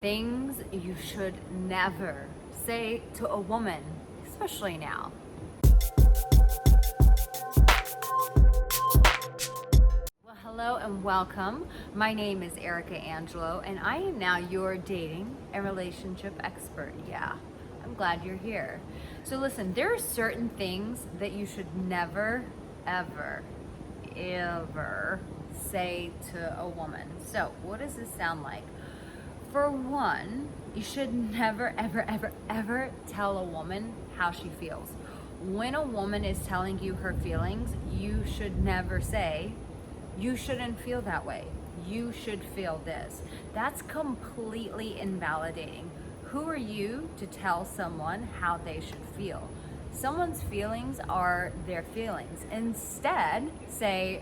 Things you should never say to a woman, especially now. Well, hello and welcome. My name is Arica Angelo, and I am now your dating and relationship expert. Yeah, I'm glad you're here. So, listen, there are certain things that you should never, ever, ever say to a woman. So, what does this sound like? For one, you should never, ever, ever, ever tell a woman how she feels. When a woman is telling you her feelings, you should never say, you shouldn't feel that way. You should feel this. That's completely invalidating. Who are you to tell someone how they should feel? Someone's feelings are their feelings. Instead, say,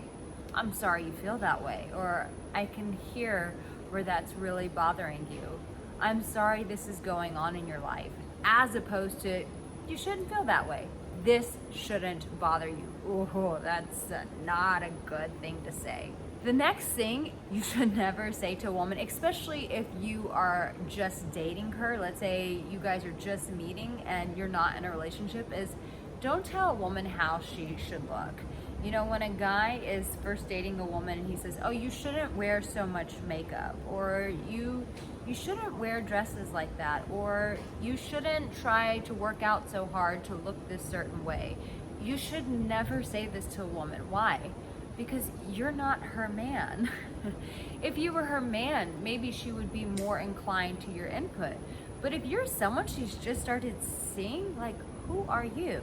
I'm sorry you feel that way, or I can hear where that's really bothering you. I'm sorry this is going on in your life, as opposed to, you shouldn't feel that way. This shouldn't bother you. Oh, that's not a good thing to say. The next thing you should never say to a woman, especially if you are just dating her, let's say you guys are just meeting and you're not in a relationship, is don't tell a woman how she should look. You know, when a guy is first dating a woman and he says, oh, you shouldn't wear so much makeup, or you shouldn't wear dresses like that, or you shouldn't try to work out so hard to look this certain way. You should never say this to a woman. Why? Because you're not her man. If you were her man, maybe she would be more inclined to your input. But if you're someone she's just started seeing, like, who are you?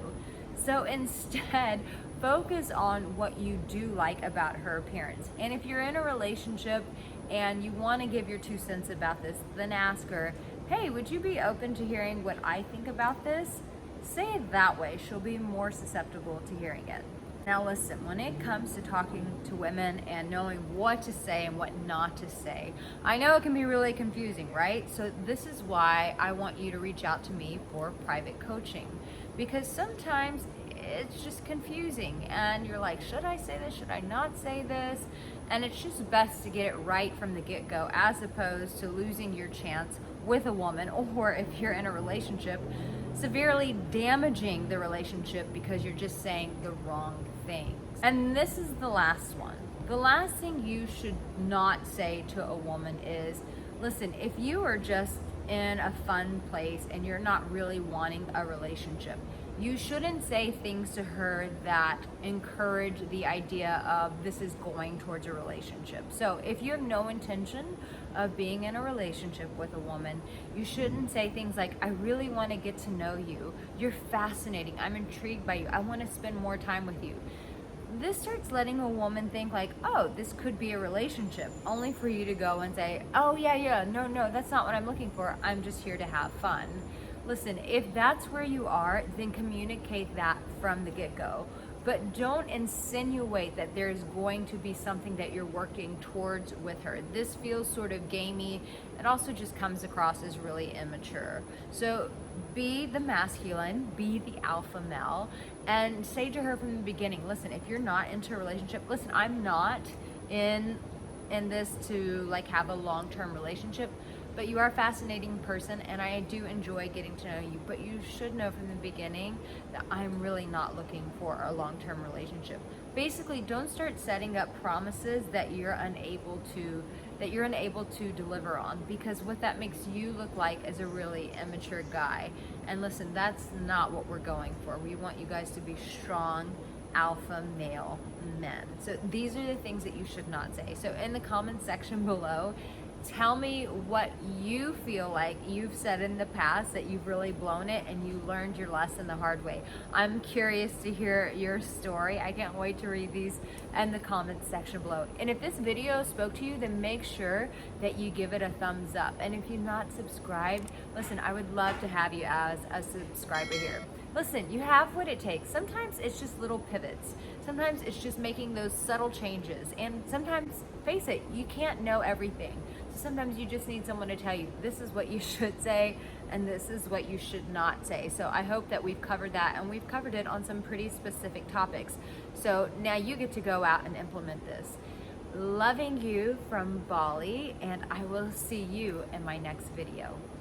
So instead, focus on what you do like about her appearance. And if you're in a relationship and you want to give your 2 cents about this, then ask her, hey, would you be open to hearing what I think about this? Say it that way. She'll be more susceptible to hearing it. Now listen, when it comes to talking to women and knowing what to say and what not to say, I know it can be really confusing, right? So this is why I want you to reach out to me for private coaching, because sometimes it's just confusing and you're like, should I say this? Should I not say this? And it's just best to get it right from the get-go, as opposed to losing your chance with a woman, or if you're in a relationship, severely damaging the relationship because you're just saying the wrong things. And this is the last one. The last thing you should not say to a woman is, listen, if you are just in a fun place and you're not really wanting a relationship, you shouldn't say things to her that encourage the idea of this is going towards a relationship. So if you have no intention of being in a relationship with a woman, you shouldn't say things like, I really want to get to know you. You're fascinating. I'm intrigued by you. I want to spend more time with you. This starts letting a woman think like, oh, this could be a relationship, only for you to go and say, oh, yeah, no, that's not what I'm looking for. I'm just here to have fun. Listen, if that's where you are, then communicate that from the get-go. But don't insinuate that there's going to be something that you're working towards with her. This feels sort of gamey. It also just comes across as really immature. So be the masculine, be the alpha male, and say to her from the beginning, listen, if you're not into a relationship, listen, I'm not in this to like have a long-term relationship, but you are a fascinating person and I do enjoy getting to know you. But you should know from the beginning that I'm really not looking for a long-term relationship. Basically, don't start setting up promises that you're unable to deliver on, because what that makes you look like is a really immature guy. And listen, that's not what we're going for. We want you guys to be strong alpha male men. So these are the things that you should not say. So in the comment section below, tell me what you feel like you've said in the past that you've really blown it and you learned your lesson the hard way. I'm curious to hear your story. I can't wait to read these in the comments section below. And if this video spoke to you, then make sure that you give it a thumbs up. And if you're not subscribed, listen, I would love to have you as a subscriber here. Listen, you have what it takes. Sometimes it's just little pivots. Sometimes it's just making those subtle changes. And sometimes, face it, you can't know everything. So sometimes you just need someone to tell you, this is what you should say and this is what you should not say. So I hope that we've covered that, and we've covered it on some pretty specific topics. So now you get to go out and implement this. Loving you from Bali, and I will see you in my next video.